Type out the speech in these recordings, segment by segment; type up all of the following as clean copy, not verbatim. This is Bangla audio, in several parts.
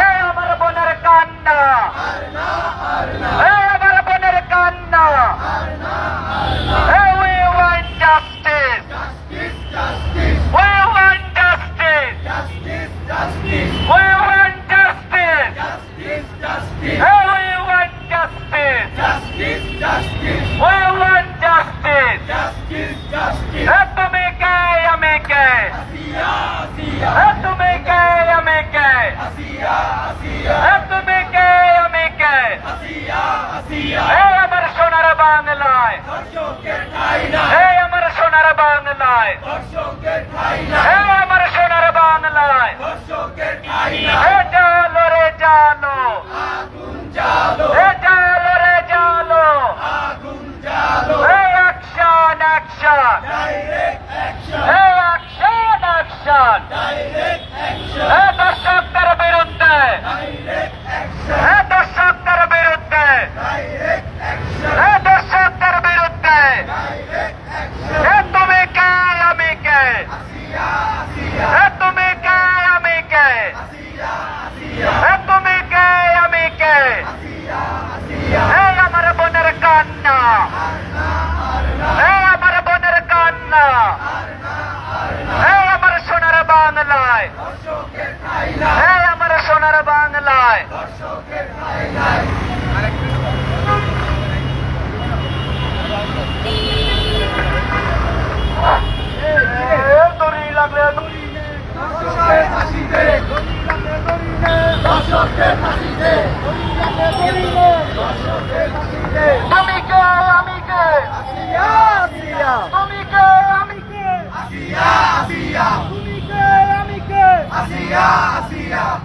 এই আমার বোনের কান্না, এই আমার বোনের কান্না, we want justice, we want justice, we want justice, we want justice, we want justice. তুমি কে আমি কে, তুমি কে আমি কে, তুমি কে আমি কে, এই আমার সোনার বাংলায়, এই আমার সোনার বাংলায়, এই আমার সোনার বাংলায়, জালো রে জালো, জালো রে জালো, অ্যাকশন অ্যাকশন, অ্যাকশন অ্যাকশন, দর্শকদের বিরুদ্ধে, দর্শকদের বিরুদ্ধে, দর্শকদের বিরুদ্ধে, তুমি কে আমি কে, তুমি কে আমি কে, তুমি কে আমি কে, এই আমার বোনের কান্না, এই আমার বোনের কান্না, এই আমার সোনার বাংলায়, এই আমার সোনার বাংলায়, দড়ি লাগলে তুমি কে আমি কে, তুমি কে আমি কে, তুমি কে আমি কে,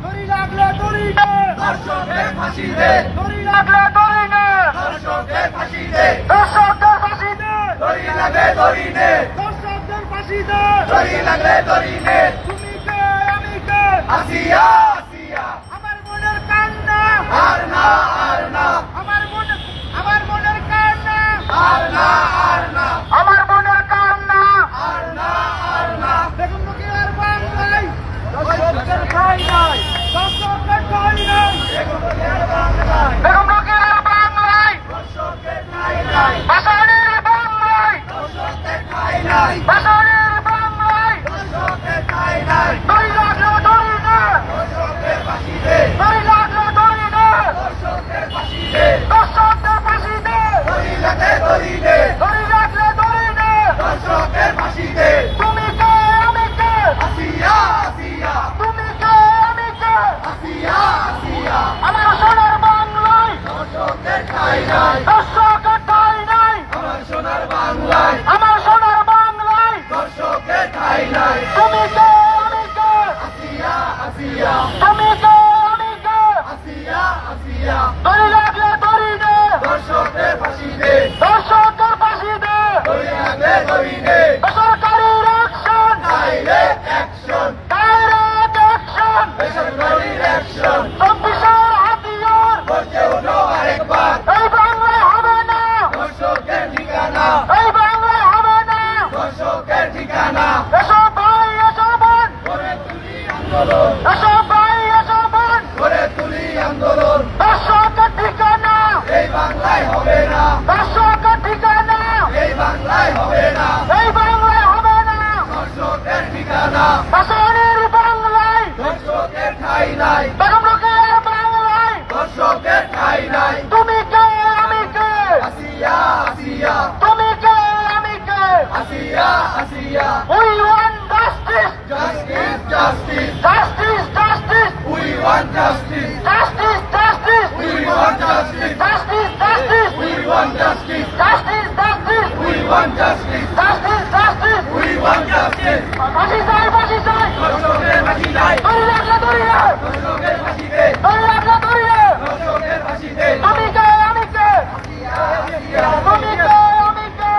দড়ি লাগলে দড়ি নে, দর্শকের ফাঁসি দে, দড়ি লাগলে দড়ি নে, দর্শকের ফাঁসি দে, দর্শকের ফাঁসি দে, দড়ি লাগলে দড়ি নে, দর্শকদের ফাঁসি দে, দড়ি লাগলে দড়ি নে, তুমি কে আমি কে, আসিয়া আসিয়া, আমার মনের কান্না, আর না আর না, আমার মনের কান্না, আর না আর না, আমার মনের কান্না, আর না আর না, বেগম রোকেয়ার বাংলায় দর্শকদের ঠাঁই নাই, দর্শকদের ঠাঁই নাই, বেগম রোকেয়ার বাংলায়, বেগম রোকেয়ার বাংলায় দর্শকদের ঠাঁই নাই, ভাষানের বাংলায় দর্শকদের ঠাঁই নাই, ভাষানের বাংলায় দর্শকদের ঠাঁই নাই, দড়ি লাগলো দড়ি নে, দর্শকদের ফাঁসি দে, দড়ি লাগলো দড়ি নে, দর্শকদের ফাঁসি দে, দর্শকদের ফাঁসি দে, দড়ি লাগলে দড়ি নে, দড়ি লাগলে দড়ি নে, দর্শকদের ফাঁসি দে, তুমি কে আমি কে, আসিয়া আসিয়া, তুমি কে আমি কে, আসিয়া আসিয়া, আমার সোনার বাংলায় দর্শকদের ঠাঁই নাই, দর্শকের ঠাঁই নাই, আমার সোনার বাংলায়, আমার সোনার বাংলায় দর্শকের ঠাঁই নাই, তুমি কে আমি কে, আসিয়া আসিয়া, তুমি কে আমি কে, আসিয়া আসিয়া, দড়ি লাগলে দড়ি নে, দর্শকদের ফাঁসি দে, দর্শকের ফাঁসি দে, দড়ি লাগলে দড়ি নে, বেসরকারি action, direct action, direct action, বেসরকারি অ্যাকশন, 24 হাতিয়ার করতে উঠো আরেকবার, এই বাংলায় হবে না দর্শকের ঠিকানা, এই বাংলায় হবে না দর্শকের ঠিকানা, এসো ভাই এসো বোন করে তুলি আন্দোলন, এসো ভাই এসো বোন করে তুলি আন্দোলন, দর্শকের ঠিকানা, এই বাংলায় হবে না দর্শকের ঠিকানা, এই বাংলায় হবে না, এই বাংলায় হবে না দর্শকের ঠিকানা, ভাষানের বাংলায় দর্শকের ঠাঁই নাই, বেগম রোকেয়ার বাংলায় দর্শকের ঠাঁই নাই, তুমি কে আমি কে, আসিয়া আসিয়া, তুমি কে আমি কে, আসিয়া আসিয়া, we want justice, justice justice, justice justice, we want justice, justice justice, we want justice, justice justice, we want justice, justice justice, we want justice, justice justice, we want justice, ফাঁসি চাই ফাঁসি চাই, দর্শকের ফাঁসি চাই, দড়ি লাগলে দড়ি নে, দর্শকের ফাঁসি দে, দড়ি লাগলে দড়ি নে, দর্শকের ফাঁসি দে, তুমি কে আমি কে, আসিয়া আসিয়া, তুমি কে আমি কে,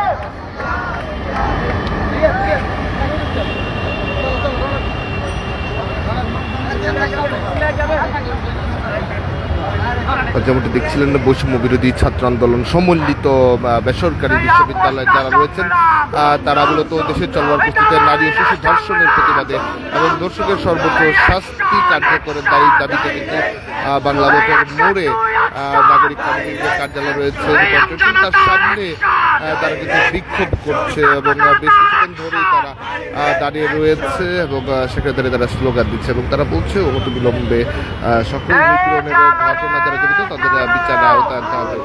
যেমনটি দেখছিলেন বৈষম্য বিরোধী ছাত্র আন্দোলন সম্মিলিত বেসরকারি বিশ্ববিদ্যালয়ে যারা রয়েছেন তারা মূলত দেশের চলমান পরিস্থিতিতে নারী ও শিশু ধর্ষণের প্রতিবাদে এবং ধর্ষকের সর্বোচ্চ শাস্তি কার্যকরের দাবিতে কিন্তু বাংলা ভোটের মোড়ে নাগরিক কমিটির যে কার্যালয় রয়েছে তার সামনে তারা কিন্তু বিক্ষোভ করছে এবং বেশ কিছুক্ষণ ধরেই তারা দাঁড়িয়ে রয়েছে এবং সেখানে তারা স্লোগান দিচ্ছে এবং তারা বলছে অনতিবিলম্বে সকল নিপীড়নের ঘটনা যারা জড়িত তাদের বিচার আওতায় আনতে হবে।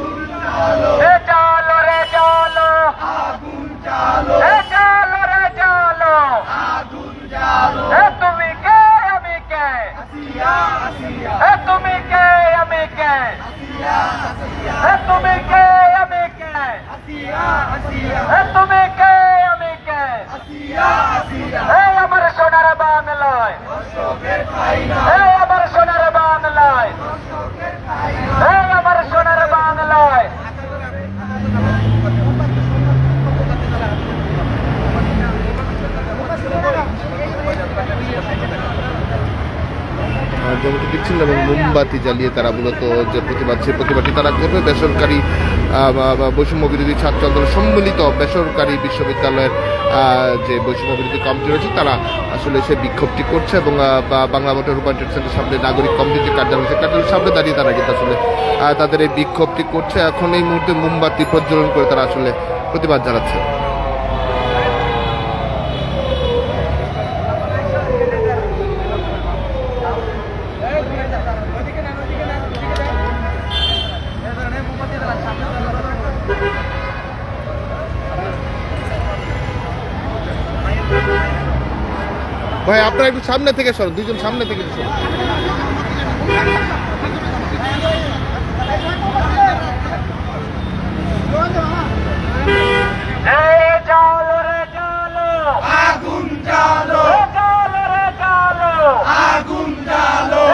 আমার সোনার বাংলায়, আমার সোনার বাংলায়, আমার সোনার বাংলায়। যেমনটি দেখছিল এবং মোমবাতি জ্বালিয়ে তারা মূলত যে প্রতিবাদ সেই প্রতিবাদটি তারা করবে বেসরকারি বৈষম্য বিরোধী ছাত্র আন্দোলন সম্মিলিত বেসরকারি বিশ্ববিদ্যালয়ের যে বৈষম্য বিরোধী কমিটি রয়েছে তারা আসলে সে বিক্ষোভটি করছে এবং বাংলা ভোটের রূপান্তর সেন্টারের সামনে নাগরিক কমিটির যে কার্যালয় সেই কার্যালয়ের সামনে দাঁড়িয়ে তারা কিন্তু আসলে তাদের এই বিক্ষোভটি করছে। এখন এই মুহূর্তে মোমবাতি প্রজ্বলন করে তারা আসলে প্রতিবাদ জানাচ্ছে। ভাই আপনারা একটু সামনে থেকে সরুন, দুইজন সামনে থেকে সরুন। আগুন জ্বালো, আগুন জ্বালো, আগুন জ্বালো।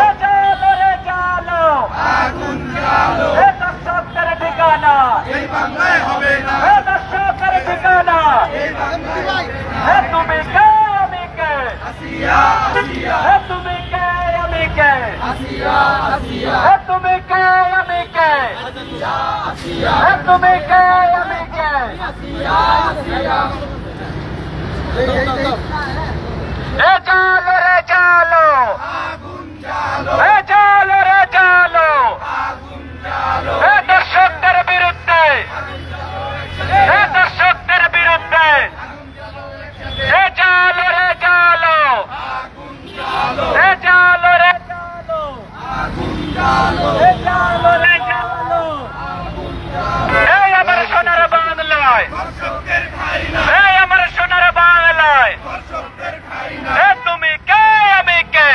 দর্শকের ঠিকানা এই বাংলায় হবে না, দর্শকের ঠিকানা এই বাংলায়। তুমি কে আমি কে, তুমি কে আমি কে, তুমি কে আমি কে, তুমি কে আমি কে। চালো রে চালো, চালো রে চালো, দর্শকদের বিরুদ্ধে, দর্শকদের বিরুদ্ধে। চালো রে চালো, চালো রে চালো, চালো রে চালো। এই আমার সোনার বাংলায়, এই আমার সোনার বাংলায়। তুমি কে আমি কে,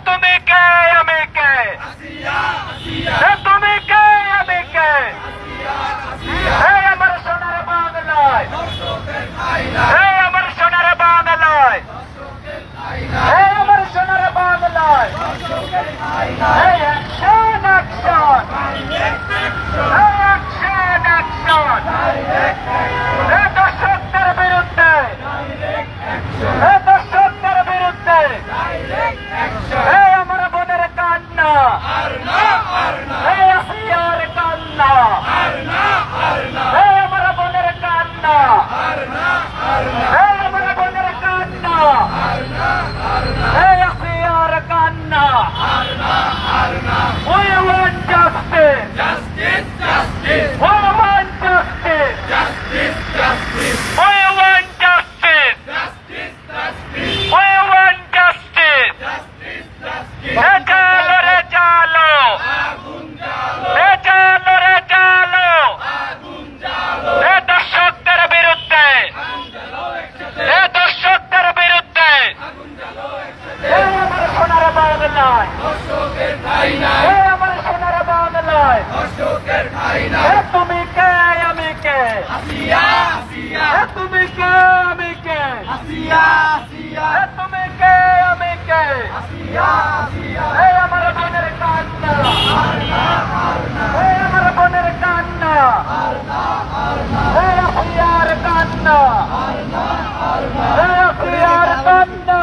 তুমি কে আমি কে, তুমি কে আমি কে। এই আমার সোনার বাংলায়, এই আমার সোনার বাংলায়, এই আমার সোনার বাংলায়। এই অ্যাকশন অ্যাকশন, এই অ্যাকশন অ্যাকশন। এই দর্শকদের বিরুদ্ধে, এই দর্শকদের বিরুদ্ধে। এই আমার বোনের কান্না, এই আসিয়ার কান্না, এই আমার বোনের কান্না, এই আমার বোনের কান্না, এই আসিয়ার কান্না। We want justice, we want justice, we want justice, we want justice. চালো রে চালো, চালো রে চালো, দর্শকদের বিরুদ্ধে, দর্শকদের বিরুদ্ধে। আমার সোনার বাংলায়, আমার সোনার বাংলায়। তুমি কে আমি কে, তুমি কে আমি কে, তুমি কে আমি কে। এই আমার বোনের কান্না, এই আমার বোনের কান্না, এই আসিয়ার কান্না, এই আসিয়ার কান্না।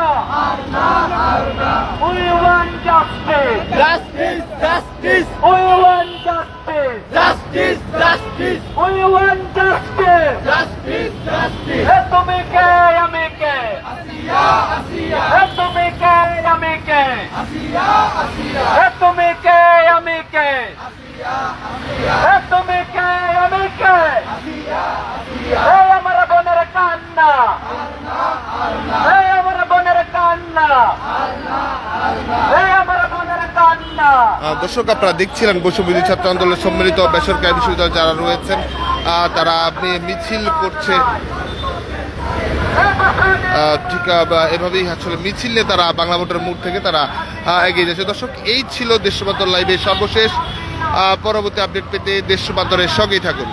We want justice, justice, justice. justice. We want justice. Justice, justice. We want justice. Justice, justice. তুমি কে আমি কে? আসিয়া, আসিয়া। তুমি কে আমি কে? আসিয়া, আসিয়া। তুমি কে আমি কে? আসিয়া, আসিয়া। তুমি কে আমি কে? আসিয়া, আসিয়া। এই আমার বোনের কান্না, আল্লাহ আল্লাহ। এই আমার বোনের কান্না, আল্লাহ আল্লাহ। এই আমার বোনের কান্না। দর্শক, আপনারা দেখছিলেন বৈষম্যবিরোধী ছাত্র আন্দোলনের সম্মিলিত বেসরকারি বিশ্ববিদ্যালয় যারা রয়েছেন তারা মিছিল করছে। ঠিক এভাবেই আসলে মিছিলে তারা বাংলা ভোটের মোড় থেকে তারা এগিয়ে যাচ্ছে। দর্শক, এই ছিল দেশ রূপান্তর লাইভের সর্বশেষ। পরবর্তী আপডেট পেতে দেশ রূপান্তরের সঙ্গেই থাকুন।